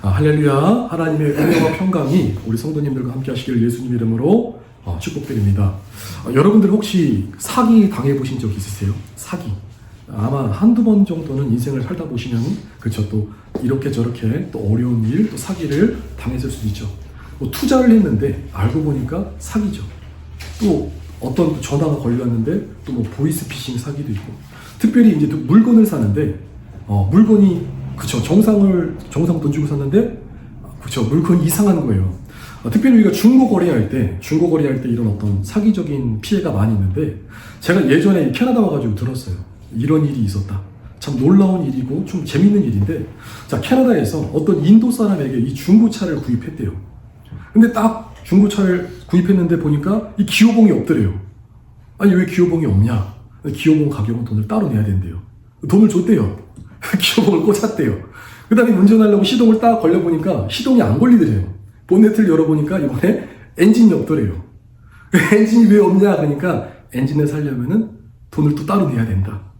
할렐루야. 하나님의 은혜와 평강이 우리 성도님들과 함께 하시기를 예수님 이름으로 축복드립니다. 여러분들 혹시 사기 당해보신 적 있으세요? 사기. 아마 한두 번 정도는 인생을 살다 보시면 그렇죠. 또 이렇게 저렇게 또 어려운 일, 또 사기를 당했을 수도 있죠. 뭐 투자를 했는데 알고 보니까 사기죠. 또 어떤 전화가 걸렸는데 또 뭐 보이스피싱 사기도 있고, 특별히 이제 또 물건을 사는데 물건이 그쵸, 정상 돈 주고 샀는데 그쵸, 물건이 이상한 거예요. 특별히 우리가 중고 거래할 때 이런 어떤 사기적인 피해가 많이 있는데, 제가 예전에 캐나다 와가지고 들었어요. 이런 일이 있었다. 참 놀라운 일이고 좀 재밌는 일인데, 자, 캐나다에서 어떤 인도 사람에게 이 중고차를 구입했대요. 근데 딱 중고차를 구입했는데 보니까 이 기호봉이 없더래요. 아니, 왜 기호봉이 없냐? 기호봉 가격은 돈을 따로 내야 된대요. 돈을 줬대요. 기호봉을 꽂았대요. 그 다음에 운전하려고 시동을 딱 걸려보니까 시동이 안 걸리더래요. 본네트를 열어보니까 이번에 엔진이 없더래요. 엔진이 왜 없냐? 그러니까 엔진을 살려면은 돈을 또 따로 내야 된다.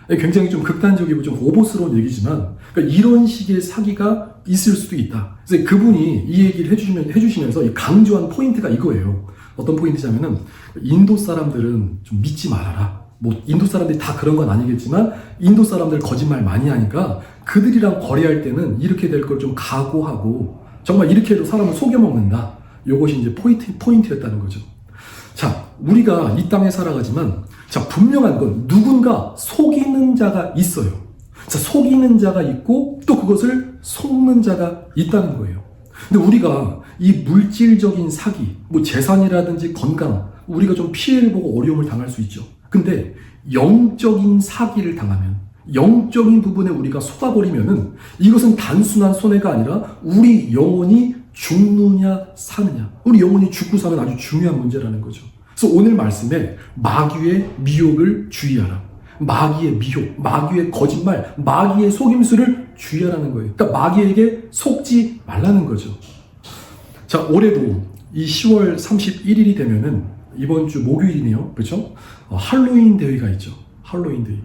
굉장히 좀 극단적이고 좀 오버스러운 얘기지만, 그러니까 이런 식의 사기가 있을 수도 있다. 그래서 그분이 이 얘기를 해주시면서 강조한 포인트가 이거예요. 어떤 포인트냐면은, 인도 사람들은 좀 믿지 말아라. 뭐 인도 사람들이 다 그런 건 아니겠지만 인도 사람들 거짓말 많이 하니까 그들이랑 거래할 때는 이렇게 될 걸 좀 각오하고, 정말 이렇게 해도 사람을 속여먹는다. 이것이 이제 포인트였다는 거죠. 자, 우리가 이 땅에 살아가지만, 자, 분명한 건 누군가 속이는 자가 있어요. 자, 속이는 자가 있고 또 그것을 속는 자가 있다는 거예요. 근데 우리가 이 물질적인 사기, 뭐 재산이라든지 건강, 우리가 좀 피해를 보고 어려움을 당할 수 있죠. 근데 영적인 사기를 당하면, 영적인 부분에 우리가 속아버리면은 이것은 단순한 손해가 아니라 우리 영혼이 죽느냐 사느냐, 우리 영혼이 죽고 사는 아주 중요한 문제라는 거죠. 그래서 오늘 말씀에 마귀의 미혹을 주의하라. 마귀의 미혹, 마귀의 거짓말, 마귀의 속임수를 주의하라는 거예요. 그러니까 마귀에게 속지 말라는 거죠. 자, 올해도 이 10월 31일이 되면은 이번 주 목요일이네요. 그렇죠? 할로윈 데이가 있죠. 할로윈 데이.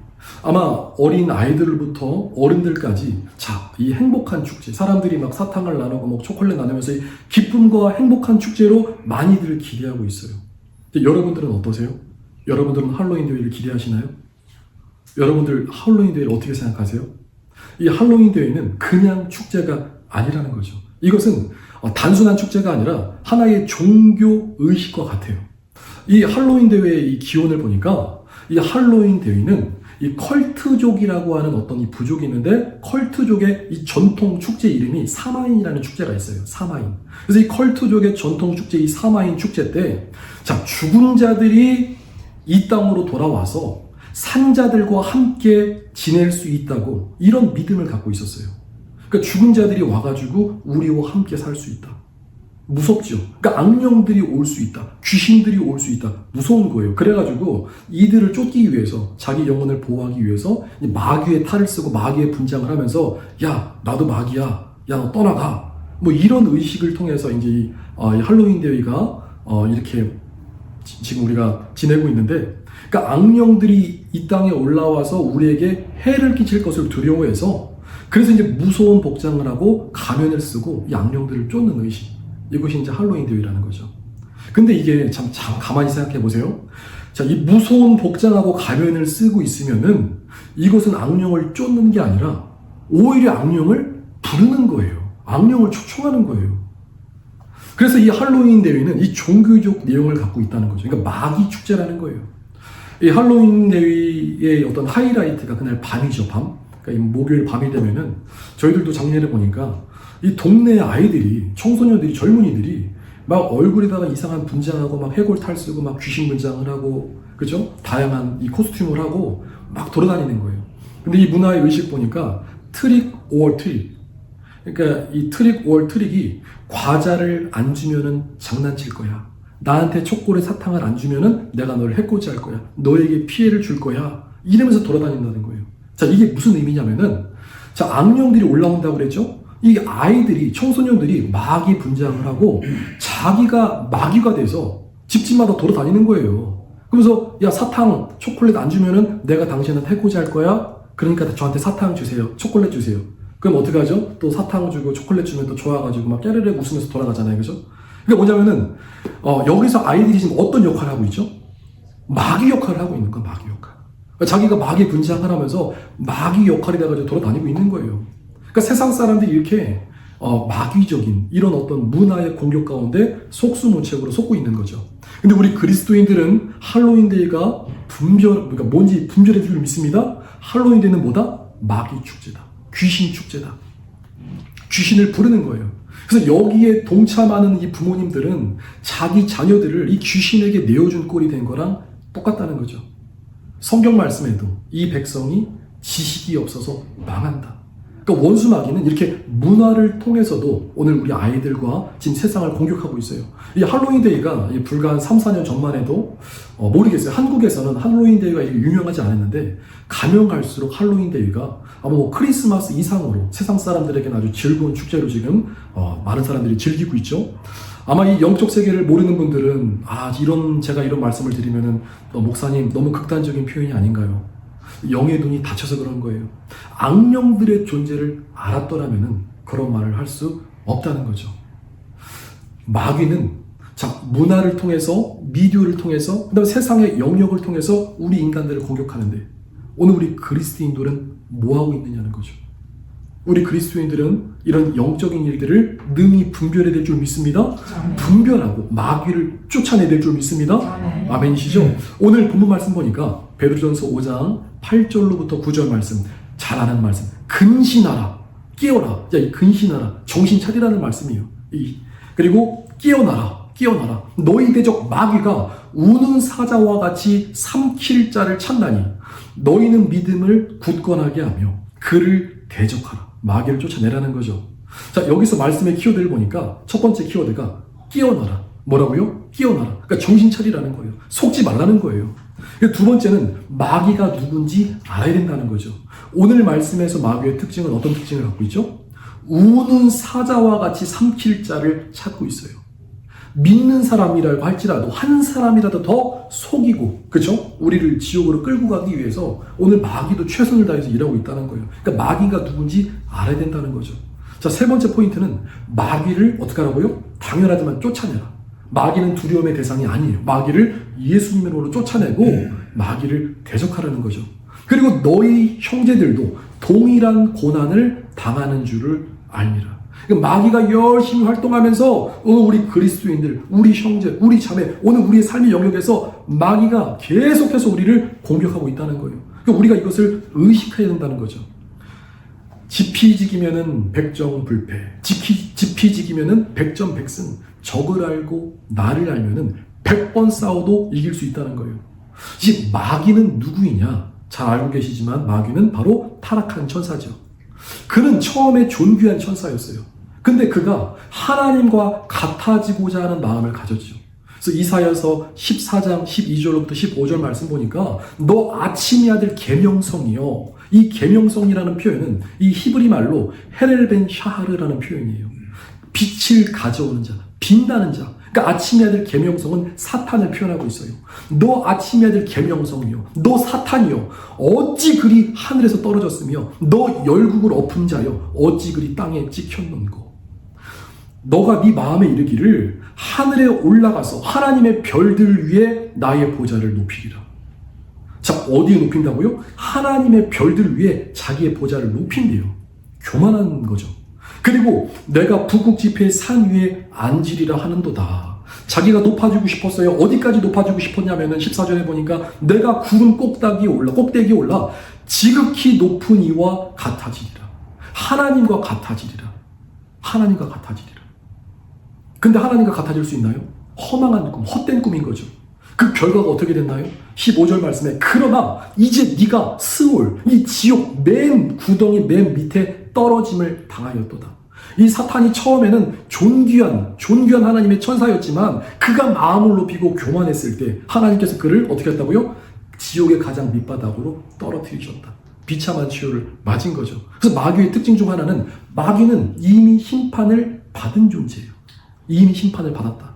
아마 어린 아이들부터 어른들까지, 자, 이 행복한 축제, 사람들이 막 사탕을 나누고 막 초콜릿 나누면서 이 기쁨과 행복한 축제로 많이들 기대하고 있어요. 여러분들은 어떠세요? 여러분들은 할로윈 데이를 기대하시나요? 여러분들 할로윈 데이를 어떻게 생각하세요? 이 할로윈 데이는 그냥 축제가 아니라는 거죠. 이것은 단순한 축제가 아니라 하나의 종교 의식과 같아요. 이 할로윈 대회의 이 기원을 보니까, 이 할로윈 대회는 이 컬트족이라고 하는 어떤 이 부족이 있는데, 컬트족의 이 전통 축제 이름이 사마인이라는 축제가 있어요. 사마인. 그래서 이 컬트족의 전통 축제, 이 사마인 축제 때, 자, 죽은 자들이 이 땅으로 돌아와서 산자들과 함께 지낼 수 있다고, 이런 믿음을 갖고 있었어요. 그러니까 죽은 자들이 와가지고 우리와 함께 살 수 있다. 무섭죠. 그러니까 악령들이 올 수 있다. 귀신들이 올 수 있다. 무서운 거예요. 그래가지고 이들을 쫓기 위해서, 자기 영혼을 보호하기 위해서 마귀의 탈을 쓰고 마귀의 분장을 하면서, 야, 나도 마귀야. 야, 너 떠나가. 뭐 이런 의식을 통해서 이제 이 할로윈 데이가 이렇게 지금 우리가 지내고 있는데, 그러니까 악령들이 이 땅에 올라와서 우리에게 해를 끼칠 것을 두려워해서, 그래서 이제 무서운 복장을 하고 가면을 쓰고 이 악령들을 쫓는 의식. 이것이 이제 할로윈 데이라는 거죠. 근데 이게 참 가만히 생각해 보세요. 자, 이 무서운 복장하고 가면을 쓰고 있으면은 이것은 악령을 쫓는 게 아니라 오히려 악령을 부르는 거예요. 악령을 초청하는 거예요. 그래서 이 할로윈 데이는 이 종교적 내용을 갖고 있다는 거죠. 그러니까 마귀 축제라는 거예요. 이 할로윈 데이의 어떤 하이라이트가 그날 밤이죠, 밤. 그러니까 이 목요일 밤이 되면은 저희들도 작년에 보니까 이 동네 아이들이, 청소년들이, 젊은이들이 막 얼굴에다가 이상한 분장하고 막 해골탈 쓰고 막 귀신 분장을 하고, 그죠? 다양한 이 코스튬을 하고 막 돌아다니는 거예요. 근데 이 문화의 의식 보니까 트릭 오어 트릭. 그러니까 이 트릭 오어 트릭이 과자를 안 주면은 장난칠 거야. 나한테 초콜릿 사탕을 안 주면은 내가 너를 해코지 할 거야. 너에게 피해를 줄 거야. 이러면서 돌아다닌다는 거예요. 자, 이게 무슨 의미냐면은, 자, 악령들이 올라온다고 그랬죠? 이 아이들이, 청소년들이 마귀 분장을 하고 자기가 마귀가 돼서 집집마다 돌아다니는 거예요. 그러면서, 야, 사탕, 초콜릿 안 주면은 내가 당신한테 해코지 할 거야. 그러니까 저한테 사탕 주세요. 초콜릿 주세요. 그럼 어떻게 하죠? 또 사탕 주고 초콜릿 주면 또 좋아가지고 막 깨르르 웃으면서 돌아가잖아요. 그죠? 그러니까 뭐냐면은, 여기서 아이들이 지금 어떤 역할을 하고 있죠? 마귀 역할을 하고 있는 거야, 마귀 역할. 그러니까 자기가 마귀 분장을 하면서 마귀 역할이 돼가지고 돌아다니고 있는 거예요. 그러니까 세상 사람들이 이렇게 마귀적인 이런 어떤 문화의 공격 가운데 속수무책으로 속고 있는 거죠. 근데 우리 그리스도인들은 할로윈데이가 그러니까 뭔지 분별해 줄 믿습니다. 할로윈데이는 뭐다? 마귀 축제다. 귀신 축제다. 귀신을 부르는 거예요. 그래서 여기에 동참하는 이 부모님들은 자기 자녀들을 이 귀신에게 내어준 꼴이 된 거랑 똑같다는 거죠. 성경 말씀에도 이 백성이 지식이 없어서 망한다. 그러니까 원수 마귀는 이렇게 문화를 통해서도 오늘 우리 아이들과 지금 세상을 공격하고 있어요. 이 할로윈데이가 불과 한 3, 4년 전만 해도 모르겠어요. 한국에서는 할로윈데이가 유명하지 않았는데 가면 갈수록 할로윈데이가 아마 뭐 크리스마스 이상으로 세상 사람들에게는 아주 즐거운 축제로 지금 많은 사람들이 즐기고 있죠. 아마 이 영적 세계를 모르는 분들은 제가 이런 말씀을 드리면은 목사님 너무 극단적인 표현이 아닌가요? 영의 눈이 닫혀서 그런 거예요. 악령들의 존재를 알았더라면은 그런 말을 할 수 없다는 거죠. 마귀는 문화를 통해서, 미디어를 통해서, 그다음에 세상의 영역을 통해서 우리 인간들을 공격하는데 오늘 우리 그리스도인들은 뭐 하고 있느냐는 거죠. 우리 그리스도인들은 이런 영적인 일들을 능히 분별해야 될 줄 믿습니다. 분별하고 마귀를 쫓아내야 될 줄 믿습니다. 아멘이시죠? 오늘 본문 말씀 보니까 베드로전서 5장 8절로부터 9절 말씀, 잘 아는 말씀. 근신하라, 깨어라. 이 근신하라, 정신 차리라는 말씀이에요. 그리고 깨어나라. 너희 대적 마귀가 우는 사자와 같이 삼킬 자를 찾나니 너희는 믿음을 굳건하게 하며 그를 대적하라. 마귀를 쫓아내라는 거죠. 여기서 말씀의 키워드를 보니까 첫 번째 키워드가 깨어나라. 뭐라고요? 깨어나라. 그러니까 정신 차리라는 거예요. 속지 말라는 거예요. 두 번째는 마귀가 누군지 알아야 된다는 거죠. 오늘 말씀에서 마귀의 특징은 어떤 특징을 갖고 있죠? 우는 사자와 같이 삼킬 자를 찾고 있어요. 믿는 사람이라고 할지라도 한 사람이라도 더 속이고, 그렇죠? 우리를 지옥으로 끌고 가기 위해서 오늘 마귀도 최선을 다해서 일하고 있다는 거예요. 그러니까 마귀가 누군지 알아야 된다는 거죠. 세 번째 포인트는 마귀를 어떻게 하라고요? 당연하지만 쫓아내라. 마귀는 두려움의 대상이 아니에요. 마귀를 예수님으로 쫓아내고 마귀를 대적하라는 거죠. 그리고 너희 형제들도 동일한 고난을 당하는 줄을 알미라. 마귀가 열심히 활동하면서 우리 그리스도인들, 우리 형제, 우리 자매, 오늘 우리의 삶의 영역에서 마귀가 계속해서 우리를 공격하고 있다는 거예요. 우리가 이것을 의식해야 된다는 거죠. 지피지기면은 백정불패, 지피지기면은 백전백승. 적을 알고 나를 알면은 100번 싸워도 이길 수 있다는 거예요. 이 마귀는 누구이냐? 잘 알고 계시지만 마귀는 바로 타락한 천사죠. 그는 처음에 존귀한 천사였어요. 근데 그가 하나님과 같아지고자 하는 마음을 가졌죠. 그래서 이사야서 14장 12절부터 15절 말씀 보니까 너 아침의 아들 계명성이요. 이 계명성이라는 표현은 이 히브리 말로 헤렐벤 샤하르라는 표현이에요. 빛을 가져오는 자, 빛나는 자. 그러니까 아침의 아들 계명성은 사탄을 표현하고 있어요. 너 아침의 아들 계명성이요, 너 사탄이요, 어찌 그리 하늘에서 떨어졌으며 너 열국을 엎은 자요, 어찌 그리 땅에 찍혔는고. 너가 네 마음에 이르기를 하늘에 올라가서 하나님의 별들 위에 나의 보좌를 높이리라. 어디에 높인다고요? 하나님의 별들 위에 자기의 보좌를 높인대요. 교만한 거죠. 그리고 내가 북극 지폐의 산 위에 앉으리라 하는도다. 자기가 높아지고 싶었어요. 어디까지 높아지고 싶었냐면은 14절에 보니까 내가 구름 꼭대기에 올라 지극히 높은 이와 같아지리라. 하나님과 같아지리라. 근데 하나님과 같아질 수 있나요? 허망한 꿈, 헛된 꿈인 거죠. 그 결과가 어떻게 됐나요? 15절 말씀에 그러나 이제 네가 스올, 이 지옥 맨 구덩이 맨 밑에 떨어짐을 당하였도다. 이 사탄이 처음에는 존귀한 하나님의 천사였지만 그가 마음을 높이고 교만했을 때 하나님께서 그를 어떻게 했다고요? 지옥의 가장 밑바닥으로 떨어뜨리셨다. 비참한 치유를 맞은 거죠. 그래서 마귀의 특징 중 하나는 마귀는 이미 심판을 받은 존재예요. 이미 심판을 받았다.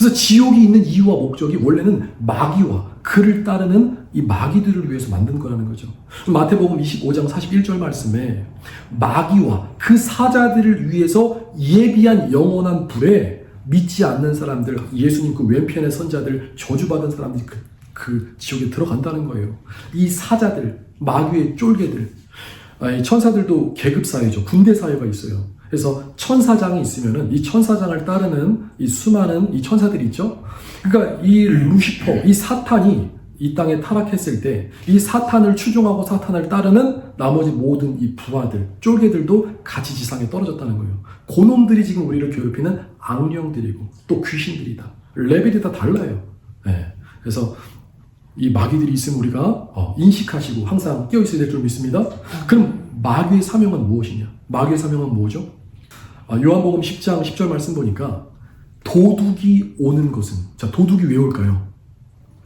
그래서 지옥이 있는 이유와 목적이 원래는 마귀와 그를 따르는 이 마귀들을 위해서 만든 거라는 거죠. 마태복음 25장 41절 말씀에 마귀와 그 사자들을 위해서 예비한 영원한 불에 믿지 않는 사람들, 예수님 그 왼편의 선자들, 저주받은 사람들이 그 지옥에 들어간다는 거예요. 이 사자들, 마귀의 쫄개들, 천사들도 계급 사회죠. 군대 사회가 있어요. 그래서 천사장이 있으면은 이 천사장을 따르는 이 수많은 이 천사들이 있죠. 그러니까 이 루시퍼, 이 사탄이 이 땅에 타락했을 때 이 사탄을 추종하고 사탄을 따르는 나머지 모든 이 부하들, 쫄개들도 같이 지상에 떨어졌다는 거예요. 그놈들이 지금 우리를 괴롭히는 악령들이고 또 귀신들이다. 레벨이 다 달라요. 네. 그래서 이 마귀들이 있으면 우리가 인식하시고 항상 깨어있어야 될 줄 믿습니다. 그럼 마귀의 사명은 무엇이냐? 마귀의 사명은 뭐죠? 요한복음 10장 10절 말씀 보니까 도둑이 오는 것은, 자, 도둑이 왜 올까요?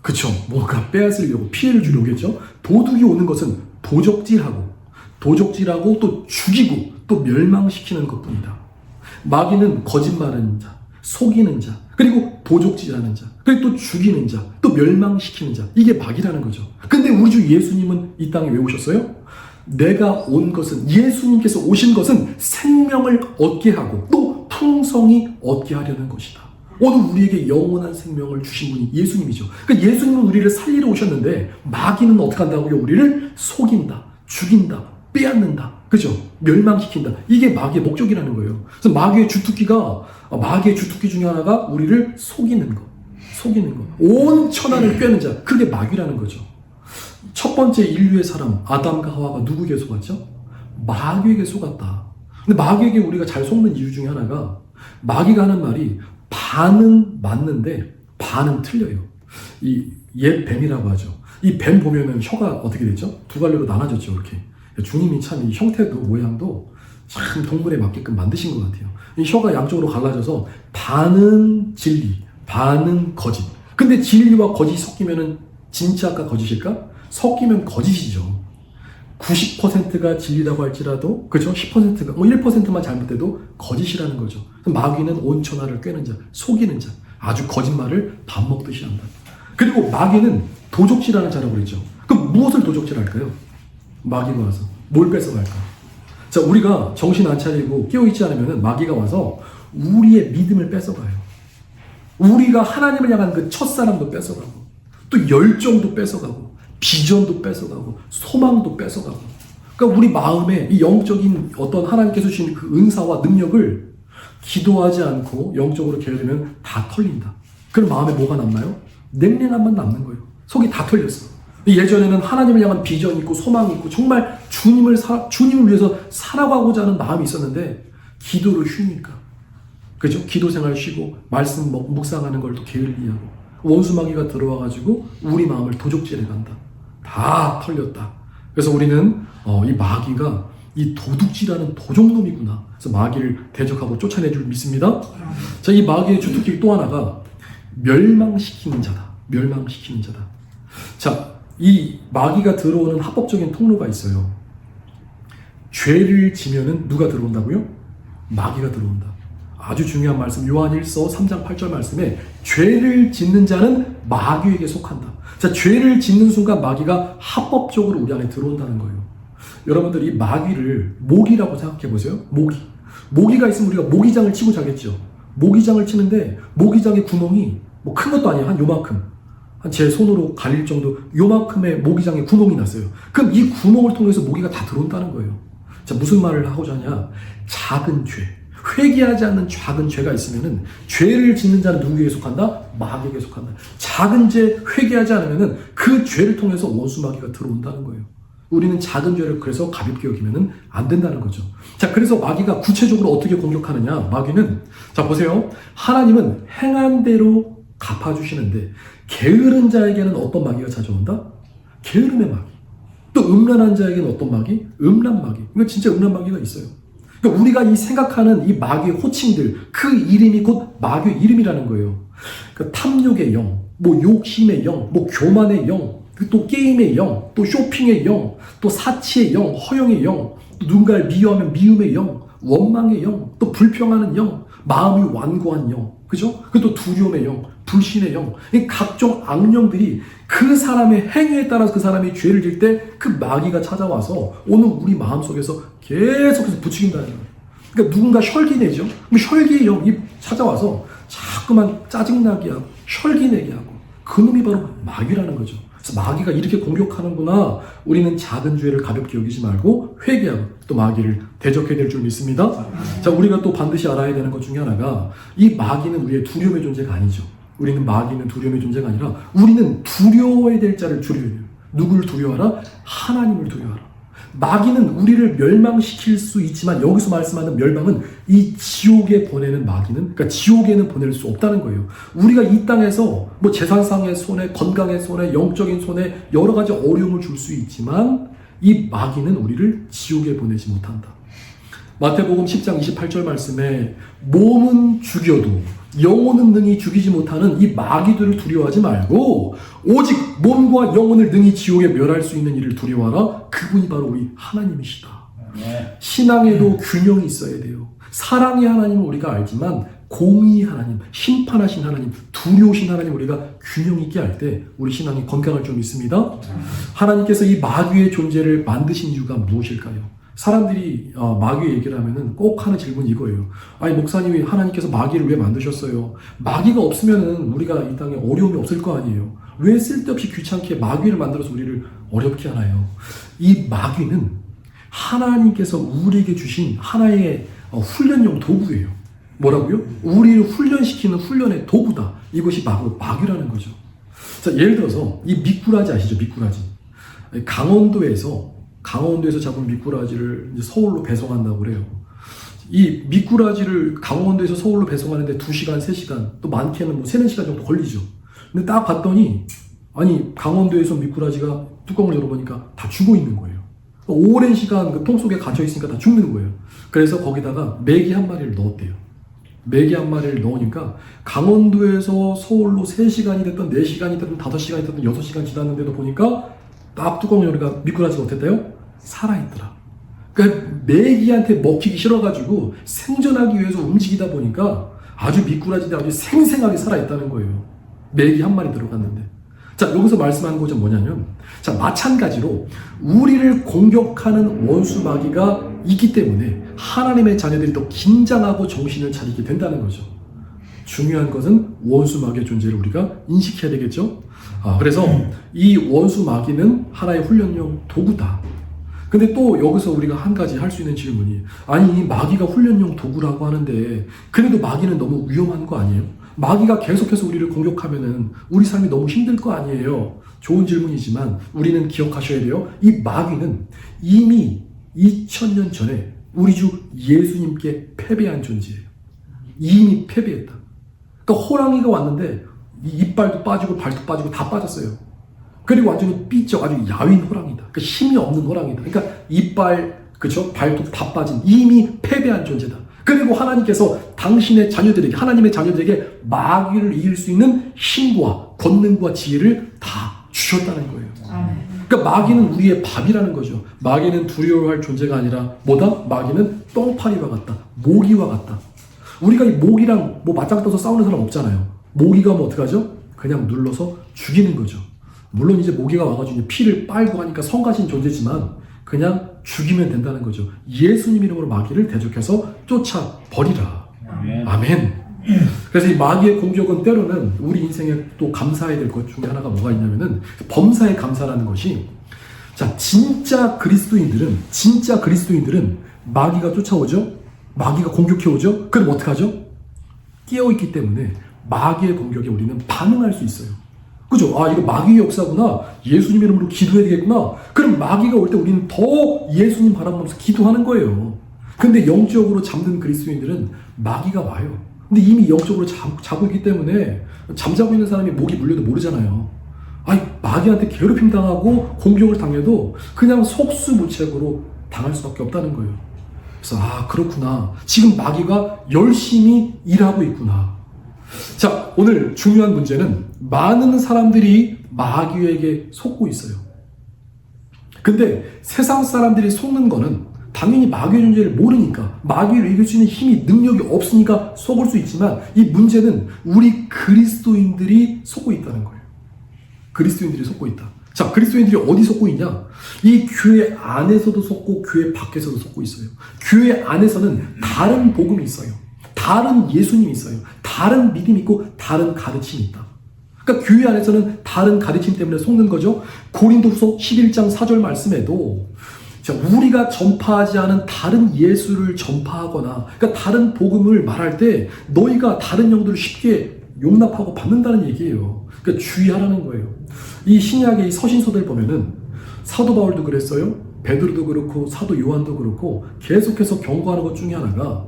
그쵸? 뭔가 빼앗으려고 피해를 주려겠죠? 도둑이 오는 것은 도적질하고 또 죽이고 또 멸망시키는 것뿐이다. 마귀는 거짓말하는 자, 속이는 자, 그리고 도적질하는 자, 그리고 또 죽이는 자, 또 멸망시키는 자, 이게 마귀라는 거죠. 근데 우리 주 예수님은 이 땅에 왜 오셨어요? 내가 온 것은, 예수님께서 오신 것은 생명을 얻게 하고 또 풍성히 얻게 하려는 것이다. 오늘 우리에게 영원한 생명을 주신 분이 예수님이죠. 그러니까 예수님은 우리를 살리러 오셨는데 마귀는 어떻게 한다고요? 우리를 속인다, 죽인다, 빼앗는다, 그죠? 멸망시킨다. 이게 마귀의 목적이라는 거예요. 그래서 마귀의 주특기 중에 하나가 우리를 속이는 거. 온 천하를 꿰는 자, 그게 마귀라는 거죠. 첫 번째 인류의 사람 아담과 하와가 누구에게 속았죠? 마귀에게 속았다. 근데 마귀에게 우리가 잘 속는 이유 중에 하나가, 마귀가 하는 말이 반은 맞는데 반은 틀려요. 이 옛 뱀이라고 하죠. 이 뱀 보면은 혀가 어떻게 되죠? 두 갈래로 나눠졌죠. 이렇게. 주님이 참 이 형태도 모양도 참 동물에 맞게끔 만드신 것 같아요. 이 혀가 양쪽으로 갈라져서 반은 진리, 반은 거짓. 근데 진리와 거짓이 섞이면은 진짜가 거짓일까? 섞이면 거짓이죠. 90%가 진리라고 할지라도, 그죠? 10%가, 1%만 잘못돼도 거짓이라는 거죠. 마귀는 온 천하를 꿰는 자, 속이는 자, 아주 거짓말을 밥 먹듯이 한다. 그리고 마귀는 도적질하는 자라고 그랬죠. 그럼 무엇을 도적질할까요? 마귀가 와서 뭘 뺏어갈까? 자, 우리가 정신 안 차리고 깨어있지 않으면 마귀가 와서 우리의 믿음을 뺏어가요. 우리가 하나님을 향한 그 첫사랑도 뺏어가고, 또 열정도 뺏어가고, 비전도 뺏어가고, 소망도 뺏어가고. 그러니까 우리 마음에 이 영적인 어떤 하나님께서 주신 그 은사와 능력을 기도하지 않고 영적으로 게으르면 다 털린다. 그럼 마음에 뭐가 남나요? 냉랭함만 남는 거예요. 속이 다 털렸어. 예전에는 하나님을 향한 비전이 있고 소망이 있고 정말 주님을 위해서 살아가고자 하는 마음이 있었는데 기도를 쉬니까, 그죠? 기도 생활 쉬고 말씀 묵상하는 걸 또 게을리하고 원수마귀가 들어와가지고 우리 마음을 도적질해 간다. 다 털렸다. 그래서 우리는 이 마귀가 이 도둑질하는 도적놈이구나. 그래서 마귀를 대적하고 쫓아낼 줄 믿습니다. 자, 이 마귀의 주특기 또 하나가 멸망시키는 자다. 멸망시키는 자다. 자, 이 마귀가 들어오는 합법적인 통로가 있어요. 죄를 지면은 누가 들어온다고요? 마귀가 들어온다. 아주 중요한 말씀, 요한일서 3장 8절 말씀에 죄를 짓는 자는 마귀에게 속한다. 자, 죄를 짓는 순간 마귀가 합법적으로 우리 안에 들어온다는 거예요. 여러분들 이 마귀를 모기라고 생각해 보세요. 모기가 있으면 우리가 모기장을 치고 자겠죠. 모기장을 치는데 모기장의 구멍이 뭐 큰 것도 아니에요. 한 요만큼, 한 제 손으로 가릴 정도 요만큼의 모기장에 구멍이 났어요. 그럼 이 구멍을 통해서 모기가 다 들어온다는 거예요. 자, 무슨 말을 하고자 하냐? 작은 죄, 회개하지 않는 작은 죄가 있으면은 죄를 짓는 자는 누구에게 속한다? 마귀에게 속한다. 작은 죄 회개하지 않으면은 그 죄를 통해서 원수 마귀가 들어온다는 거예요. 우리는 작은 죄를 그래서 가볍게 여기면은 안 된다는 거죠. 자, 그래서 마귀가 구체적으로 어떻게 공격하느냐? 마귀는, 자, 보세요. 하나님은 행한 대로 갚아주시는데 게으른 자에게는 어떤 마귀가 찾아온다? 게으름의 마귀. 또 음란한 자에게는 어떤 마귀? 음란 마귀. 이거 진짜 음란 마귀가 있어요. 그러니까 우리가 이 생각하는 이 마귀의 호칭들, 그 이름이 곧 마귀의 이름이라는 거예요. 그러니까 탐욕의 영, 뭐 욕심의 영, 뭐 교만의 영, 또 게임의 영, 또 쇼핑의 영, 또 사치의 영, 허영의 영, 또 누군가를 미워하면 미움의 영, 원망의 영, 또 불평하는 영, 마음이 완고한 영, 그죠? 그리고 또 두려움의 영, 불신의 영, 이 각종 악령들이 그 사람의 행위에 따라서 그 사람이 죄를 질 때 그 마귀가 찾아와서 오늘 우리 마음속에서 계속해서 부추긴다는 거예요. 그러니까 누군가 혈기내죠? 그럼 혈기의 영이 찾아와서 자꾸만 짜증나게 하고 혈기내게 하고 그놈이 바로 마귀라는 거죠. 그래서 마귀가 이렇게 공격하는구나. 우리는 작은 죄를 가볍게 여기지 말고 회개하고 또 마귀를 대적해야 될 줄 믿습니다. 자, 우리가 또 반드시 알아야 되는 것 중에 하나가 이 마귀는 우리의 두려움의 존재가 아니죠. 우리는 마귀는 두려움의 존재가 아니라 우리는 두려워야 될 자를 두려워야 돼요. 누구를 두려워하라? 하나님을 두려워하라. 마귀는 우리를 멸망시킬 수 있지만 여기서 말씀하는 멸망은 이 지옥에 보내는 마귀는, 그러니까 지옥에는 보낼 수 없다는 거예요. 우리가 이 땅에서 뭐 재산상의 손해, 건강의 손해, 영적인 손해, 여러 가지 어려움을 줄 수 있지만 이 마귀는 우리를 지옥에 보내지 못한다. 마태복음 10장 28절 말씀에 몸은 죽여도 영혼은 능히 죽이지 못하는 이 마귀들을 두려워하지 말고 오직 몸과 영혼을 능히 지옥에 멸할 수 있는 이를 두려워하라. 그분이 바로 우리 하나님이시다. 신앙에도 균형이 있어야 돼요. 사랑의 하나님은 우리가 알지만 공의 하나님, 심판하신 하나님, 두려우신 하나님 우리가 균형 있게 할 때 우리 신앙이 건강할 줄 믿습니다. 하나님께서 이 마귀의 존재를 만드신 이유가 무엇일까요? 사람들이 마귀 얘기를 하면은 꼭 하는 질문이 이거예요. 아니 목사님이 하나님께서 마귀를 왜 만드셨어요? 마귀가 없으면은 우리가 이 땅에 어려움이 없을 거 아니에요. 왜 쓸데없이 귀찮게 마귀를 만들어서 우리를 어렵게 하나요? 이 마귀는 하나님께서 우리에게 주신 하나의 훈련용 도구예요. 뭐라고요? 우리를 훈련시키는 훈련의 도구다. 이것이 바로 마귀라는 거죠. 자, 예를 들어서 이 미꾸라지 아시죠? 미꾸라지. 강원도에서 잡은 미꾸라지를 이제 서울로 배송한다고 그래요. 이 미꾸라지를 강원도에서 서울로 배송하는데 2시간, 3시간, 또 많게는 뭐 3, 4시간 정도 걸리죠. 근데 딱 봤더니, 아니, 강원도에서 미꾸라지가 뚜껑을 열어보니까 다 죽어 있는 거예요. 오랜 시간 그 통 속에 갇혀 있으니까 다 죽는 거예요. 그래서 거기다가 메기 한 마리를 넣었대요. 메기 한 마리를 넣으니까 강원도에서 서울로 3시간이 됐든 4시간이 됐든 5시간이 됐든 6시간 지났는데도 보니까 딱 뚜껑을 열으니까 미꾸라지가 어땠대요? 살아있더라. 그러니까 메기한테 먹히기 싫어가지고 생존하기 위해서 움직이다 보니까 아주 미꾸라지들이 아주 생생하게 살아있다는 거예요. 메기 한 마리 들어갔는데. 자, 여기서 말씀하는 것은 뭐냐면, 자, 마찬가지로 우리를 공격하는 원수 마귀가 있기 때문에 하나님의 자녀들이 더 긴장하고 정신을 차리게 된다는 거죠. 중요한 것은 원수 마귀의 존재를 우리가 인식해야 되겠죠. 그래서 이 원수 마귀는 하나의 훈련용 도구다. 근데 또 여기서 우리가 한 가지 할 수 있는 질문이, 아니 이 마귀가 훈련용 도구라고 하는데 그래도 마귀는 너무 위험한 거 아니에요? 마귀가 계속해서 우리를 공격하면은 우리 삶이 너무 힘들 거 아니에요? 좋은 질문이지만 우리는 기억하셔야 돼요. 이 마귀는 이미 2000년 전에 우리 주 예수님께 패배한 존재예요. 이미 패배했다. 그러니까 호랑이가 왔는데 이빨도 빠지고 발도 빠지고 다 빠졌어요. 그리고 완전히 삐쩍 아주 야윈 호랑이다. 그러니까 힘이 없는 호랑이다. 그러니까 이빨, 그쵸? 발도 다 빠진 이미 패배한 존재다. 그리고 하나님께서 당신의 자녀들에게, 하나님의 자녀들에게 마귀를 이길 수 있는 힘과 권능과 지혜를 다 주셨다는 거예요. 그러니까 마귀는 우리의 밥이라는 거죠. 마귀는 두려워할 존재가 아니라 뭐다? 마귀는 똥파리와 같다. 모기와 같다. 우리가 이 모기랑 뭐 맞짱 떠서 싸우는 사람 없잖아요. 모기가 뭐 어떡하죠? 그냥 눌러서 죽이는 거죠. 물론 이제 모기가 와가지고 피를 빨고 하니까 성가신 존재지만 그냥 죽이면 된다는 거죠. 예수님 이름으로 마귀를 대적해서 쫓아버리라. 아멘. 그래서 이 마귀의 공격은 때로는 우리 인생에 또 감사해야 될 것 중에 하나가 뭐가 있냐면은 범사에 감사라는 것이, 자, 진짜 그리스도인들은 마귀가 쫓아오죠? 마귀가 공격해오죠? 그럼 어떡하죠? 깨어있기 때문에 마귀의 공격에 우리는 반응할 수 있어요. 그죠? 이거 마귀의 역사구나. 예수님 이름으로 기도해야 되겠구나. 그럼 마귀가 올 때 우리는 더 예수님 바라보면서 기도하는 거예요. 근데 영적으로 잠든 그리스도인들은 마귀가 와요. 근데 이미 영적으로 자고 있기 때문에 잠자고 있는 사람이 목이 물려도 모르잖아요. 마귀한테 괴롭힘 당하고 공격을 당해도 그냥 속수무책으로 당할 수밖에 없다는 거예요. 그래서 그렇구나. 지금 마귀가 열심히 일하고 있구나. 자, 오늘 중요한 문제는 많은 사람들이 마귀에게 속고 있어요. 근데 세상 사람들이 속는 거는 당연히 마귀의 존재를 모르니까, 마귀를 이길 수 있는 힘이, 능력이 없으니까 속을 수 있지만, 이 문제는 우리 그리스도인들이 속고 있다는 거예요. 그리스도인들이 속고 있다. 자, 그리스도인들이 어디 속고 있냐? 이 교회 안에서도 속고 교회 밖에서도 속고 있어요. 교회 안에서는 다른 복음이 있어요. 다른 예수님이 있어요. 다른 믿음이 있고 다른 가르침이 있다. 그러니까 교회 안에서는 다른 가르침 때문에 속는 거죠. 고린도후서 11장 4절 말씀에도, 자, 우리가 전파하지 않은 다른 예수를 전파하거나, 그러니까 다른 복음을 말할 때 너희가 다른 영들을 쉽게 용납하고 받는다는 얘기예요. 그러니까 주의하라는 거예요. 이 신약의 이 서신서들 보면은 사도 바울도 그랬어요. 베드로도 그렇고 사도 요한도 그렇고 계속해서 경고하는 것 중에 하나가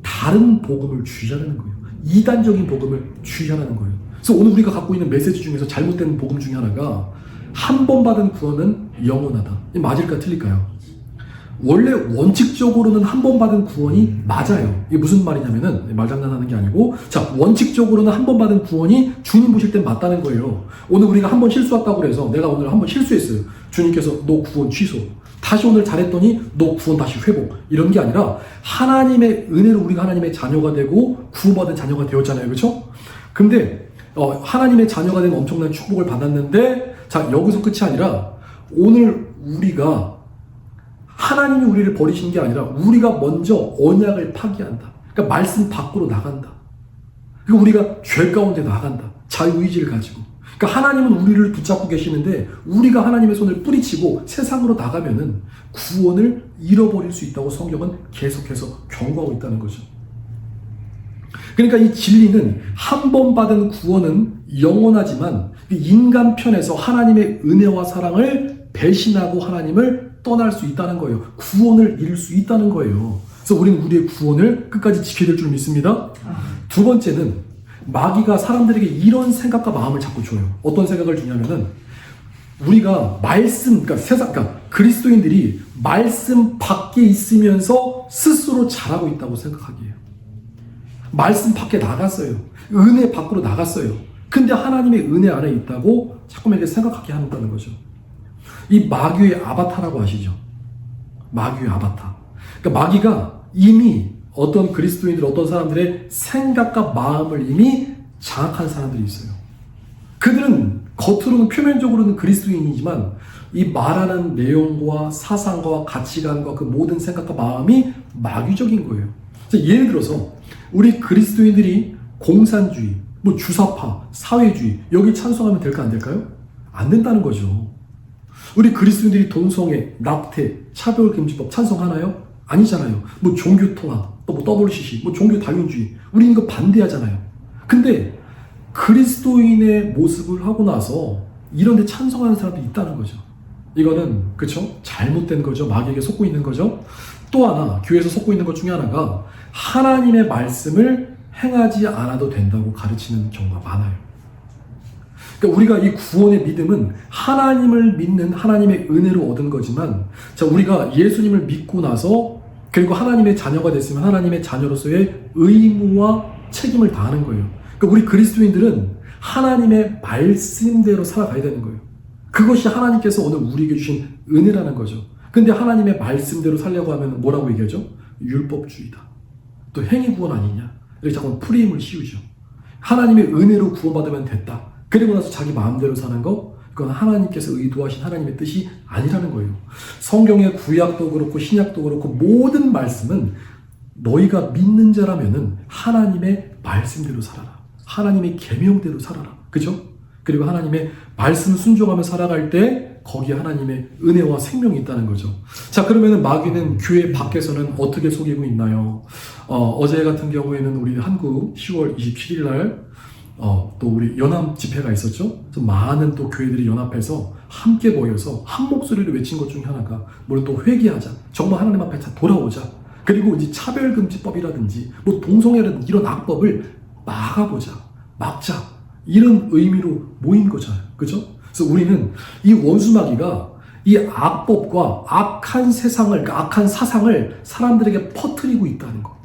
다른 복음을 주의하라는 거예요. 이단적인 복음을 주의하라는 거예요. 그래서 오늘 우리가 갖고 있는 메시지 중에서 잘못된 복음 중에 하나가 한 번 받은 구원은 영원하다. 맞을까 틀릴까요? 원래 원칙적으로는 한 번 받은 구원이 맞아요. 이게 무슨 말이냐면은, 말장난하는 게 아니고, 자, 원칙적으로는 한 번 받은 구원이 주님 보실 땐 맞다는 거예요. 오늘 우리가 한 번 실수했다고 해서 내가 오늘 한 번 실수했어요. 주님께서 너 구원 취소. 다시 오늘 잘했더니 너 구원 다시 회복. 이런 게 아니라 하나님의 은혜로 우리가 하나님의 자녀가 되고 구원받은 자녀가 되었잖아요. 그렇죠? 근데 하나님의 자녀가 된 엄청난 축복을 받았는데, 자, 여기서 끝이 아니라 오늘 우리가 하나님이 우리를 버리시는 게 아니라 우리가 먼저 언약을 파기한다. 그러니까 말씀 밖으로 나간다. 그리고 우리가 죄 가운데 나간다. 자유의지를 가지고. 그러니까 하나님은 우리를 붙잡고 계시는데 우리가 하나님의 손을 뿌리치고 세상으로 나가면은 구원을 잃어버릴 수 있다고 성경은 계속해서 경고하고 있다는 거죠. 그러니까 이 진리는 한 번 받은 구원은 영원하지만 인간 편에서 하나님의 은혜와 사랑을 배신하고 하나님을 떠날 수 있다는 거예요. 구원을 잃을 수 있다는 거예요. 그래서 우리는 우리의 구원을 끝까지 지켜야 될 줄 믿습니다. 두 번째는 마귀가 사람들에게 이런 생각과 마음을 자꾸 줘요. 어떤 생각을 주냐면은 우리가 말씀, 그러니까 그리스도인들이 말씀 밖에 있으면서 스스로 잘하고 있다고 생각하기에요. 말씀 밖에 나갔어요. 은혜 밖으로 나갔어요. 근데 하나님의 은혜 안에 있다고 자꾸만 생각하게 한다는 거죠. 이 마귀의 아바타라고 아시죠? 마귀의 아바타. 그러니까 마귀가 이미 어떤 그리스도인들, 어떤 사람들의 생각과 마음을 이미 장악한 사람들이 있어요. 그들은 겉으로는 표면적으로는 그리스도인이지만 이 말하는 내용과 사상과 가치관과 그 모든 생각과 마음이 마귀적인 거예요. 예를 들어서 우리 그리스도인들이 공산주의, 뭐 주사파, 사회주의 여기 찬송하면 될까 안 될까요? 안 된다는 거죠. 우리 그리스도인들이 동성애, 낙태, 차별금지법 찬성하나요? 아니잖아요. 뭐 종교통합, 또 뭐 WCC, 뭐 종교다윈주의 우리 이거 반대하잖아요. 근데 그리스도인의 모습을 하고 나서 이런 데 찬성하는 사람도 있다는 거죠. 이거는 그쵸? 잘못된 거죠. 마귀에게 속고 있는 거죠. 또 하나 교회에서 속고 있는 것 중에 하나가 하나님의 말씀을 행하지 않아도 된다고 가르치는 경우가 많아요. 그러니까 우리가 이 구원의 믿음은 하나님을 믿는 하나님의 은혜로 얻은 거지만, 자, 우리가 예수님을 믿고 나서 그리고 하나님의 자녀가 됐으면 하나님의 자녀로서의 의무와 책임을 다하는 거예요. 그러니까 우리 그리스도인들은 하나님의 말씀대로 살아가야 되는 거예요. 그것이 하나님께서 오늘 우리에게 주신 은혜라는 거죠. 근데 하나님의 말씀대로 살려고 하면 뭐라고 얘기하죠? 율법주의다. 또 행위 구원 아니냐? 이렇게 자꾸 프레임을 씌우죠. 하나님의 은혜로 구원받으면 됐다. 그리고 나서 자기 마음대로 사는 거, 그건 하나님께서 의도하신 하나님의 뜻이 아니라는 거예요. 성경의 구약도 그렇고 신약도 그렇고 모든 말씀은 너희가 믿는 자라면은 하나님의 말씀대로 살아라. 하나님의 계명대로 살아라. 그죠? 그리고 하나님의 말씀 순종하며 살아갈 때 거기에 하나님의 은혜와 생명이 있다는 거죠. 자, 그러면은 마귀는 교회 밖에서는 어떻게 속이고 있나요? 어제 같은 경우에는 우리 한국 10월 27일 날 또 우리 연합 집회가 있었죠. 그래서 많은 또 교회들이 연합해서 함께 모여서 한 목소리를 외친 것 중에 하나가 물론 또 회개하자. 정말 하나님 앞에 돌아오자. 그리고 이제 차별금지법이라든지 뭐 동성애라든지 이런 악법을 막아보자. 막자. 이런 의미로 모인 거잖아요. 그죠? 그래서 우리는 이 원수마귀가 이 악법과 악한 세상을, 그러니까 악한 사상을 사람들에게 퍼뜨리고 있다는 거.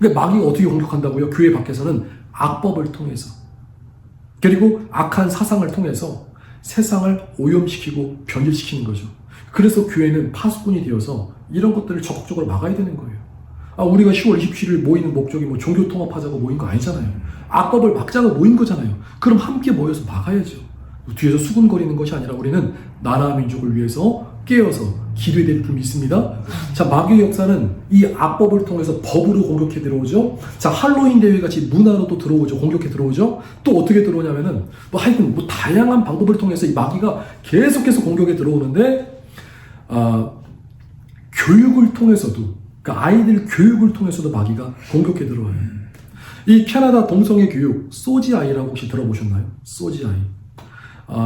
그러니까 마귀가 어떻게 공격한다고요? 교회 밖에서는 악법을 통해서. 그리고 악한 사상을 통해서 세상을 오염시키고 변질시키는 거죠. 그래서 교회는 파수꾼이 되어서 이런 것들을 적극적으로 막아야 되는 거예요. 우리가 10월 27일 모이는 목적이 뭐 종교 통합하자고 모인 거 아니잖아요. 악법을 막자고 모인 거잖아요. 그럼 함께 모여서 막아야죠. 뒤에서 수군거리는 것이 아니라 우리는 나라 민족을 위해서 깨어서 기도해야 될 줄 믿습니다. 자, 마귀의 역사는 이 악법을 통해서 법으로 공격해 들어오죠. 자, 할로윈 대회 같이 문화로 또 들어오죠. 공격해 들어오죠. 또 어떻게 들어오냐면은 하여튼 다양한 방법을 통해서 이 마귀가 계속해서 공격해 들어오는데 교육을 통해서도, 그러니까 아이들 교육을 통해서도 마귀가 공격해 들어와요. 이 캐나다 동성애 교육 소지아이라고 혹시 들어보셨나요? 소지아이.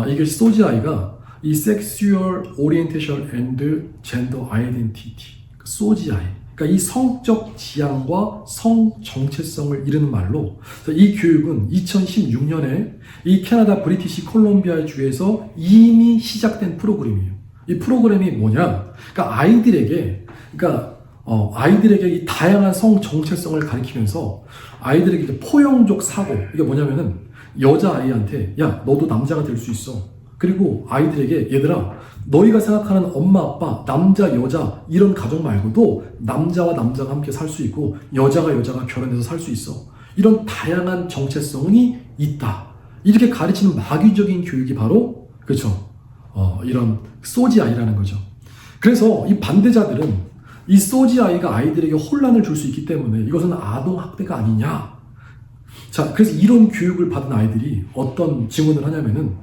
이게 소지아이가 이 Sexual Orientation and Gender Identity, 소지아이. 그러니까 이 성적 지향과 성 정체성을 이르는 말로, 이 교육은 2016년에 이 캐나다 브리티시 콜롬비아 주에서 이미 시작된 프로그램이에요. 이 프로그램이 뭐냐? 그러니까 아이들에게 이 다양한 성 정체성을 가리키면서 아이들에게 이제 포용적 사고, 이게 뭐냐면은 여자아이한테 야, 너도 남자가 될 수 있어. 그리고 아이들에게 얘들아, 너희가 생각하는 엄마, 아빠, 남자, 여자 이런 가족 말고도 남자와 남자가 함께 살 수 있고 여자가 결혼해서 살 수 있어. 이런 다양한 정체성이 있다. 이렇게 가르치는 마귀적인 교육이 바로 그렇죠. 이런 소지아이라는 거죠. 그래서 이 반대자들은 이 소지아이가 아이들에게 혼란을 줄 수 있기 때문에 이것은 아동학대가 아니냐. 자, 그래서 이런 교육을 받은 아이들이 어떤 증언을 하냐면은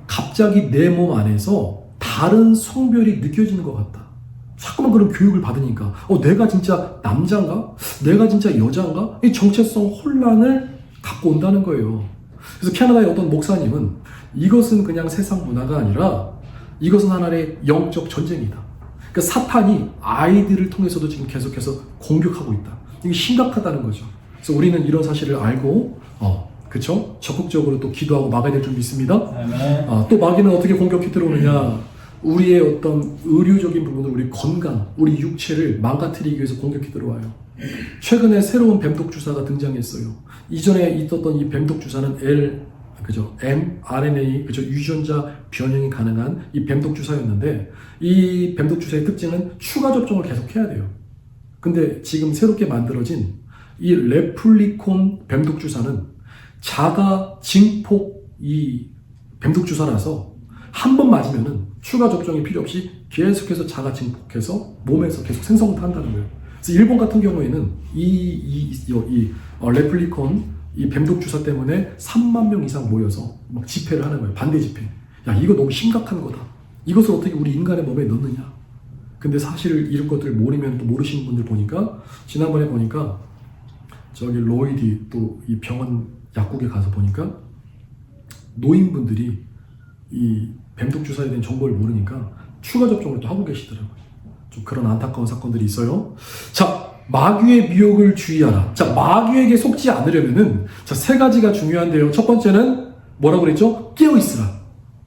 갑자기 내 몸 안에서 다른 성별이 느껴지는 것 같다. 자꾸만 그런 교육을 받으니까 내가 진짜 남자인가? 내가 진짜 여자인가? 이 정체성 혼란을 갖고 온다는 거예요. 그래서 캐나다의 어떤 목사님은 이것은 그냥 세상 문화가 아니라 이것은 하나의 영적 전쟁이다. 그러니까 사탄이 아이들을 통해서도 지금 계속해서 공격하고 있다. 이게 심각하다는 거죠. 그래서 우리는 이런 사실을 알고 그렇죠? 적극적으로 또 기도하고 막아야 될 줄 믿습니다. 또 마귀는 어떻게 공격해 들어오느냐? 우리의 어떤 의료적인 부분을, 우리 건강, 우리 육체를 망가뜨리기 위해서 공격해 들어와요. 최근에 새로운 뱀독 주사가 등장했어요. 이전에 있었던 이 뱀독 주사는 mRNA, 유전자 변형이 가능한 이 뱀독 주사였는데, 이 뱀독 주사의 특징은 추가 접종을 계속 해야 돼요. 근데 지금 새롭게 만들어진 이 레플리콘 뱀독 주사는 자가 증폭 이 뱀독 주사라서 한 번 맞으면은 추가 접종이 필요 없이 계속해서 자가 증폭해서 몸에서 계속 생성을 한다는 거예요. 그래서 일본 같은 경우에는 레플리콘 이 뱀독 주사 때문에 3만 명 이상 모여서 막 집회를 하는 거예요. 반대 집회. 야, 이거 너무 심각한 거다. 이것을 어떻게 우리 인간의 몸에 넣느냐. 근데 사실 이런 것들을 모르면 또 모르시는 분들 보니까, 지난번에 보니까 저기 로이디 또 이 병원 약국에 가서 보니까 노인분들이 이 뱀독 주사에 대한 정보를 모르니까 추가 접종을 또 하고 계시더라고요. 좀 그런 안타까운 사건들이 있어요. 자, 마귀의 미혹을 주의하라. 자, 마귀에게 속지 않으려면은 세 가지가 중요한데요. 첫 번째는 뭐라고 그랬죠? 깨어 있으라.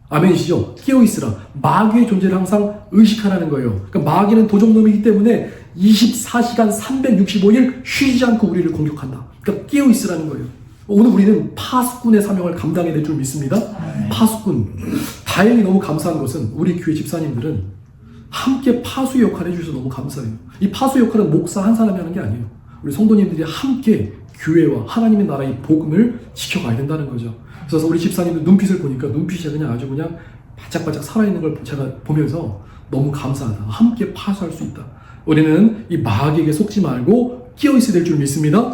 아멘이시죠? 깨어 있으라. 마귀의 존재를 항상 의식하라는 거예요. 그러니까 마귀는 도적놈이기 때문에 24시간 365일 쉬지 않고 우리를 공격한다. 그러니까 깨어 있으라는 거예요. 오늘 우리는 파수꾼의 사명을 감당해야 될 줄 믿습니다. 파수꾼. 다행히 너무 감사한 것은 우리 교회 집사님들은 함께 파수의 역할을 해주셔서 너무 감사해요. 이 파수의 역할은 목사 한 사람이 하는 게 아니에요. 우리 성도님들이 함께 교회와 하나님의 나라의 복음을 지켜가야 된다는 거죠. 그래서 우리 집사님들 눈빛을 보니까 눈빛이 그냥 아주 그냥 바짝바짝 살아있는 걸 제가 보면서 너무 감사하다. 함께 파수할 수 있다. 우리는 이 마귀에게 속지 말고 끼어있어야 될 줄 믿습니다.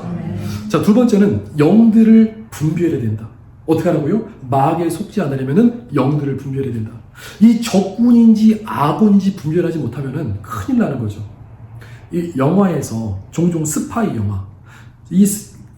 자, 두 번째는 영들을 분별해야 된다. 어떻게 하라고요? 마귀에 속지 않으려면 영들을 분별해야 된다. 이 적군인지 악군인지 분별하지 못하면 큰일 나는 거죠. 이 영화에서 종종 스파이 영화,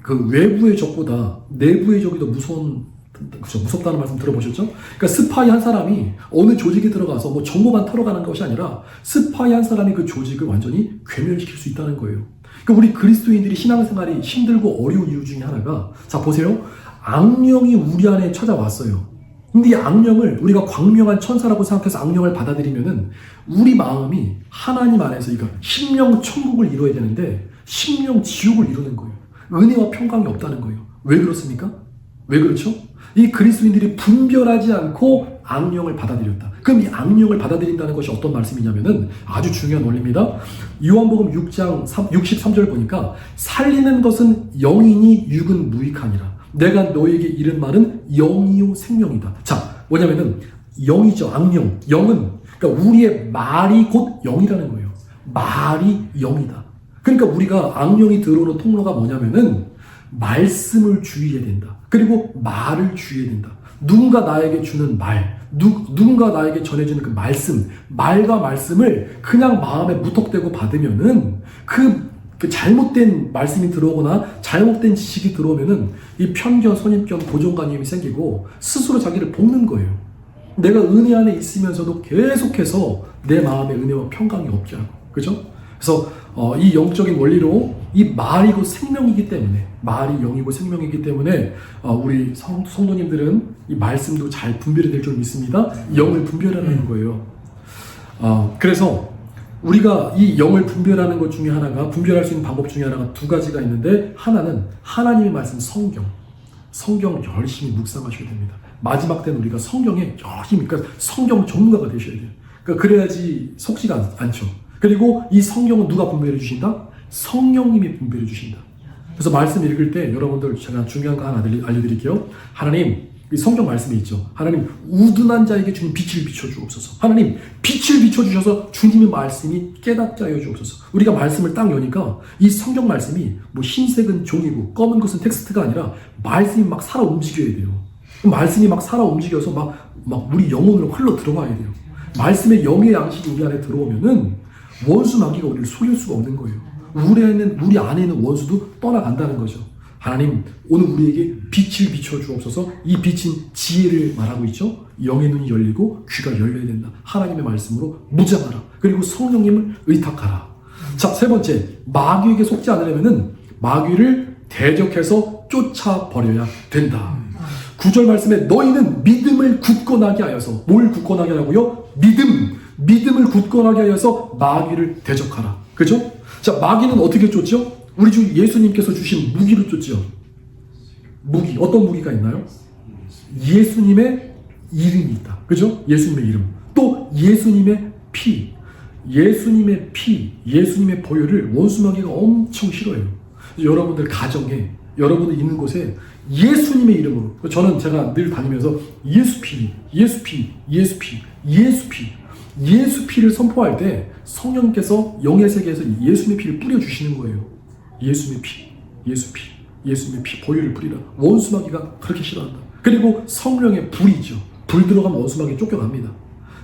그 외부의 적보다 내부의 적이 더 무섭다는 말씀 들어보셨죠? 그러니까 스파이 한 사람이 어느 조직에 들어가서 뭐 정보만 털어가는 것이 아니라 스파이 한 사람이 그 조직을 완전히 괴멸시킬 수 있다는 거예요. 그러니까 우리 그리스도인들이 신앙생활이 힘들고 어려운 이유 중에 하나가, 자 보세요. 악령이 우리 안에 찾아왔어요. 근데 이 악령을 우리가 광명한 천사라고 생각해서 악령을 받아들이면은 우리 마음이 하나님 안에서 이거 심령 천국을 이루어야 되는데 심령 지옥을 이루는 거예요. 은혜와 평강이 없다는 거예요. 왜 그렇습니까? 왜 그렇죠? 이 그리스도인들이 분별하지 않고 악령을 받아들였다. 그럼 이 악령을 받아들인다는 것이 어떤 말씀이냐면은 아주 중요한 원리입니다. 요한복음 6장 63절 보니까 살리는 것은 영이니 육은 무익하니라. 내가 너에게 이른 말은 영이요 생명이다. 자, 뭐냐면은 영이죠. 악령. 영은 그러니까 우리의 말이 곧 영이라는 거예요. 말이 영이다. 그러니까 우리가 악령이 들어오는 통로가 뭐냐면은 말씀을 주의해야 된다. 그리고 말을 주의해야 된다. 누군가 나에게 주는 말, 누군가 나에게 전해주는 그 말씀, 말과 말씀을 그냥 마음에 무턱대고 받으면은 그 잘못된 말씀이 들어오거나 잘못된 지식이 들어오면은 이 편견, 선입견, 고정관념이 생기고 스스로 자기를 볶는 거예요. 내가 은혜 안에 있으면서도 계속해서 내 마음에 은혜와 평강이 없지 않고, 그죠? 그래서 이 영적인 원리로 이 말이 곧 생명이기 때문에, 말이 영이고 생명이기 때문에 우리 성도님들은 이 말씀도 잘 분별이 될 줄 믿습니다. 영을 분별하는 거예요. 그래서 우리가 이 영을 분별하는 것 중에 하나가, 분별할 수 있는 방법 중에 하나가 두 가지가 있는데, 하나는 하나님의 말씀 성경 열심히 묵상하셔야 됩니다. 마지막 때는 우리가 성경에 열심히, 그러니까 성경 전문가가 되셔야 돼요. 그러니까 그래야지 속지가 않죠. 그리고 이 성경은 누가 분별해 주신다? 성령님이 분별해 주신다. 그래서 말씀 읽을 때 여러분들 제가 중요한 거 하나 알려드릴게요. 하나님, 이 성경 말씀에 있죠. 하나님, 우둔한 자에게 주님 빛을 비춰주옵소서. 하나님, 빛을 비춰주셔서 주님의 말씀이 깨닫게 하여 주옵소서. 우리가 말씀을 딱 여니까 이 성경 말씀이 뭐 흰색은 종이고 검은 것은 텍스트가 아니라 말씀이 막 살아 움직여야 돼요. 말씀이 막 살아 움직여서 막 우리 영혼으로 흘러 들어가야 돼요. 말씀의 영의 양식이 우리 안에 들어오면은 원수 마귀가 우리를 속일 수가 없는 거예요. 우리 안에 있는 원수도 떠나간다는 거죠. 하나님, 오늘 우리에게 빛을 비춰주옵소서. 이 빛은 지혜를 말하고 있죠. 영의 눈이 열리고 귀가 열려야 된다. 하나님의 말씀으로 무장하라. 그리고 성령님을 의탁하라. 자, 세 번째, 마귀에게 속지 않으려면은 마귀를 대적해서 쫓아버려야 된다. 9절 말씀에 너희는 믿음을 굳건하게 하여서, 뭘 굳건하게 하라고요? 믿음을 굳건하게 하여서 마귀를 대적하라. 그죠? 자, 마귀는 어떻게 쫓죠? 우리 주 예수님께서 주신 무기로 쫓죠. 무기, 어떤 무기가 있나요? 예수님의 이름이 있다. 그죠? 예수님의 이름. 또 예수님의 피. 예수님의 피, 예수님의 보혈을 원수 마귀가 엄청 싫어해요. 여러분들 가정에, 여러분들 있는 곳에 예수님의 이름으로, 저는 제가 늘 다니면서 예수 피를 선포할 때 성령님께서 영의 세계에서 예수님의 피를 뿌려주시는 거예요. 예수님의 피, 보혈을 뿌리라. 원수 마귀가 그렇게 싫어한다. 그리고 성령의 불이죠. 불 들어가면 원수 마귀 쫓겨갑니다.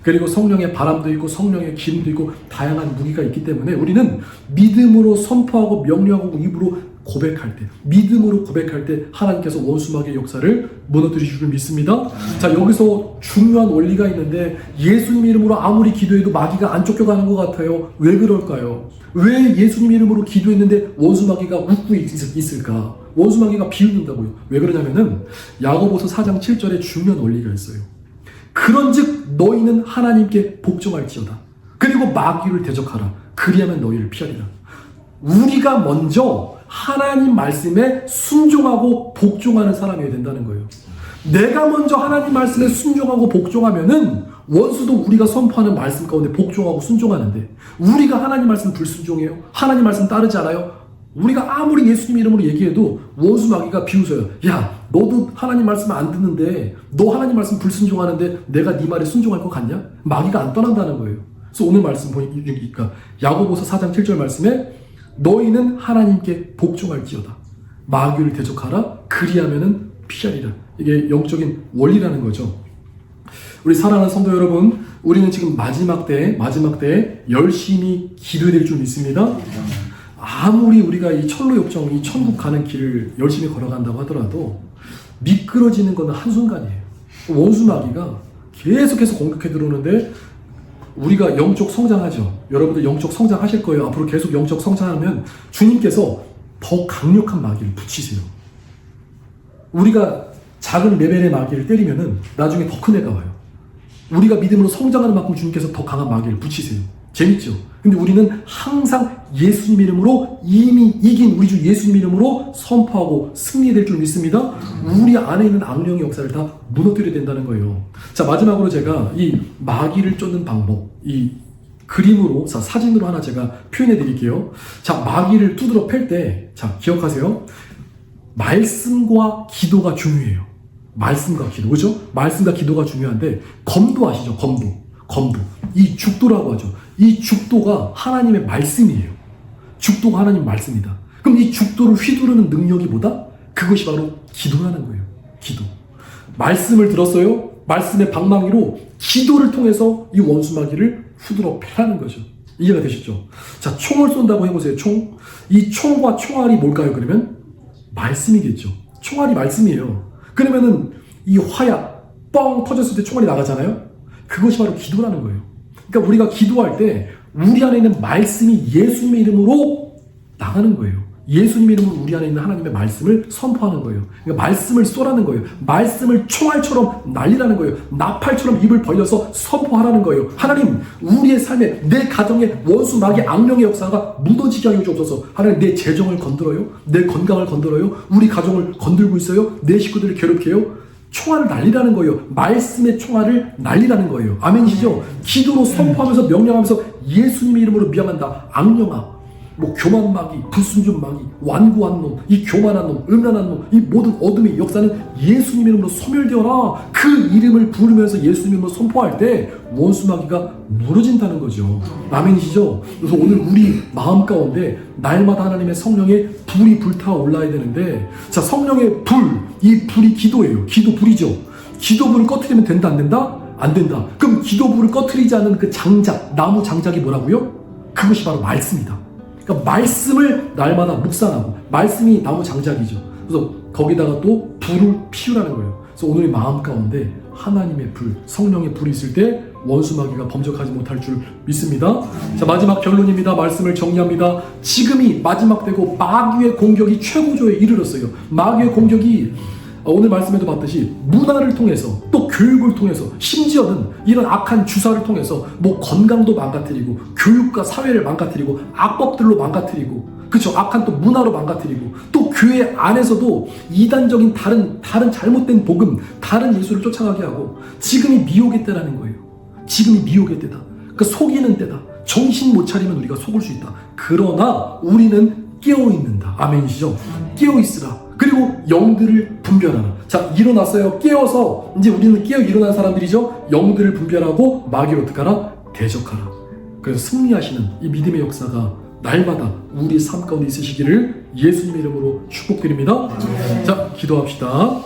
그리고 성령의 바람도 있고 성령의 기름도 있고 다양한 무기가 있기 때문에 우리는 믿음으로 선포하고 명령하고 입으로 고백할 때, 믿음으로 고백할 때 하나님께서 원수 마귀의 역사를 무너뜨리실 줄 믿습니다. 자, 여기서 중요한 원리가 있는데, 예수님 이름으로 아무리 기도해도 마귀가 안 쫓겨가는 것 같아요. 왜 그럴까요? 왜 예수님 이름으로 기도했는데 원수 마귀가 웃고 있을까? 원수 마귀가 비웃는다고요. 왜 그러냐면은 야고보서 4장 7절에 중요한 원리가 있어요. 그런즉 너희는 하나님께 복종할지어다. 그리고 마귀를 대적하라. 그리하면 너희를 피하리라. 우리가 먼저 하나님 말씀에 순종하고 복종하는 사람이어야 된다는 거예요. 내가 먼저 하나님 말씀에 순종하고 복종하면은 원수도 우리가 선포하는 말씀 가운데 복종하고 순종하는데, 우리가 하나님 말씀 불순종해요? 하나님 말씀 따르지 않아요? 우리가 아무리 예수님 이름으로 얘기해도 원수 마귀가 비웃어요. 야, 너도 하나님 말씀 안 듣는데, 너 하나님 말씀 불순종하는데 내가 네 말에 순종할 것 같냐? 마귀가 안 떠난다는 거예요. 그래서 오늘 말씀 보니까 야고보서 4장 7절 말씀에 너희는 하나님께 복종할지어다. 마귀를 대적하라. 그리하면은 피하리라. 이게 영적인 원리라는 거죠. 우리 사랑하는 성도 여러분, 우리는 지금 마지막 때 열심히 기도해야 될 줄 믿습니다. 아무리 우리가 이 철로 역정, 이 천국 가는 길을 열심히 걸어간다고 하더라도 미끄러지는 건 한순간이에요. 원수 마귀가 계속해서 공격해 들어오는데, 우리가 영적 성장하죠. 여러분들 영적 성장하실 거예요. 앞으로 계속 영적 성장하면 주님께서 더 강력한 마귀를 붙이세요. 우리가 작은 레벨의 마귀를 때리면은 나중에 더 큰 애가 와요. 우리가 믿음으로 성장하는 만큼 주님께서 더 강한 마귀를 붙이세요. 재밌죠? 근데 우리는 항상 예수님 이름으로 이미 이긴 우리 주 예수님 이름으로 선포하고 승리될 줄 믿습니다. 우리 안에 있는 악령의 역사를 다 무너뜨려야 된다는 거예요. 자, 마지막으로 제가 이 마귀를 쫓는 방법, 이 그림으로, 자, 사진으로 하나 제가 표현해 드릴게요. 자, 마귀를 두드러 팰 때, 자, 기억하세요. 말씀과 기도가 중요해요. 말씀과 기도, 그죠? 말씀과 기도가 중요한데, 검도 아시죠? 검도. 이 죽도라고 하죠. 이 죽도가 하나님의 말씀이에요. 죽도가 하나님의 말씀이다. 그럼 이 죽도를 휘두르는 능력이 뭐다? 그것이 바로 기도라는 거예요. 기도. 말씀을 들었어요? 말씀의 방망이로 기도를 통해서 이 원수마귀를 후드러 패라는 거죠. 이해가 되시죠? 자, 총을 쏜다고 해보세요. 총. 이 총과 총알이 뭘까요? 그러면 말씀이겠죠. 총알이 말씀이에요. 그러면은 이 화약 뻥 터졌을 때 총알이 나가잖아요. 그것이 바로 기도라는 거예요. 그러니까 우리가 기도할 때 우리 안에 있는 말씀이 예수님의 이름으로 나가는 거예요. 예수님 이름으로 우리 안에 있는 하나님의 말씀을 선포하는 거예요. 그러니까 말씀을 쏘라는 거예요. 말씀을 총알처럼 날리라는 거예요. 나팔처럼 입을 벌려서 선포하라는 거예요. 하나님, 우리의 삶에, 내 가정에 원수, 마귀, 악령의 역사가 무너지게 하여 주옵소서. 하나님, 내 재정을 건드려요? 내 건강을 건드려요? 우리 가정을 건들고 있어요? 내 식구들을 괴롭혀요? 총알을 날리라는 거예요. 말씀의 총알을 날리라는 거예요. 아멘이시죠? 기도로 선포하면서 명령하면서 예수님의 이름으로 미안한다. 악령아, 뭐 교만 마귀, 불순종 마귀, 완고한 놈, 이 교만한 놈, 음란한 놈, 이 모든 어둠의 역사는 예수님 이름으로 소멸되어라. 그 이름을 부르면서 예수님 이름으로 선포할 때 원수 마귀가 무너진다는 거죠. 아멘이시죠? 그래서 오늘 우리 마음 가운데 날마다 하나님의 성령의 불이 불타올라야 되는데, 자, 성령의 불, 이 불이 기도예요. 기도 불이죠. 기도 불을 꺼트리면 된다, 안 된다? 안 된다. 그럼 기도 불을 꺼트리지 않는 그 장작, 나무 장작이 뭐라고요? 그것이 바로 말씀이다. 그러니까 말씀을 날마다 묵상하고, 말씀이 나무 장작이죠. 그래서 거기다가 또 불을 피우라는 거예요. 그래서 오늘 마음 가운데 하나님의 불, 성령의 불이 있을 때 원수마귀가 범접하지 못할 줄 믿습니다. 자, 마지막 결론입니다. 말씀을 정리합니다. 지금이 마지막 되고 마귀의 공격이 최고조에 이르렀어요. 마귀의 공격이 오늘 말씀에도 봤듯이 문화를 통해서, 또 교육을 통해서, 심지어는 이런 악한 주사를 통해서 뭐 건강도 망가뜨리고, 교육과 사회를 망가뜨리고, 악법들로 망가뜨리고, 그쵸? 악한 또 문화로 망가뜨리고, 또 교회 안에서도 이단적인 다른 잘못된 복음, 다른 예수를 쫓아가게 하고, 지금이 미혹의 때라는 거예요. 지금이 미혹의 때다. 그 속이는 때다. 정신 못 차리면 우리가 속을 수 있다. 그러나 우리는 깨어있는다. 아멘이시죠? 깨어있으라. 그리고 영들을 분별하라. 자, 일어났어요. 깨어서, 이제 우리는 깨어 일어난 사람들이죠. 영들을 분별하고 마귀를 어떻게 하라? 대적하라. 그래서 승리하시는 이 믿음의 역사가 날마다 우리 삶 가운데 있으시기를 예수님의 이름으로 축복드립니다. 자, 기도합시다.